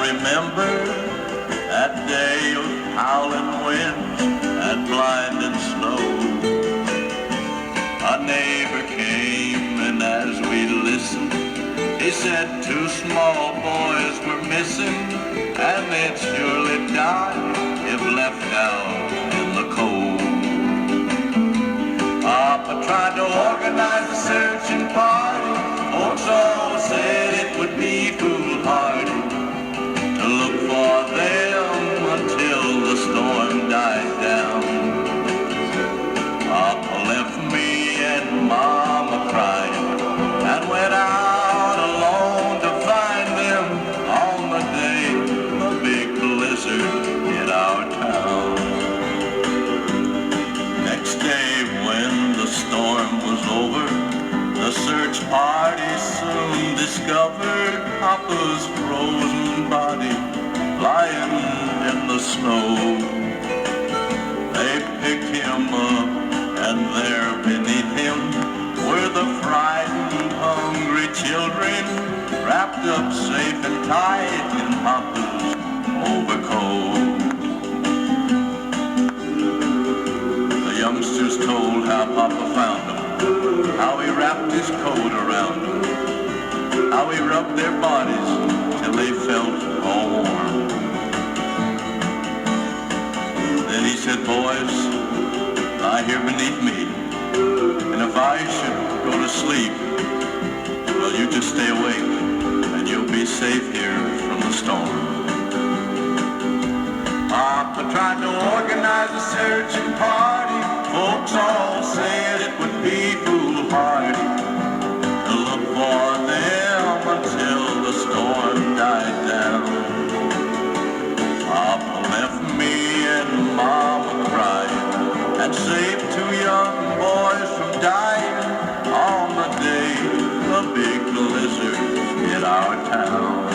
Remember that day of howling winds and blinding snow. A neighbor came, and as we listened, he said 2 small boys were missing, and they'd surely die if left out in the cold. Papa tried to organize a searching party. Folks all said it would be foolhardy to look for them until the storm died down. Papa left me and Mama crying and went out alone to find them on the day the big blizzard hit our town. Next day when the storm was over, the search party soon discovered Papa's frozen body lying in the snow. They picked him up, and there beneath him were the frightened, hungry children, wrapped up safe and tight in Papa's overcoat. The youngsters told how Papa found them, how he wrapped his coat around them, how he rubbed their bodies till they felt all warm. Then he said, boys, lie here beneath me, and if I should go to sleep, well, you just stay awake, and you'll be safe here from the storm. Papa tried to organize a searching party. Folks all said it would be foolhardy to look for them until the storm died down. Papa left me and Mama crying and saved 2 young boys from dying on the day the big blizzard hit our town.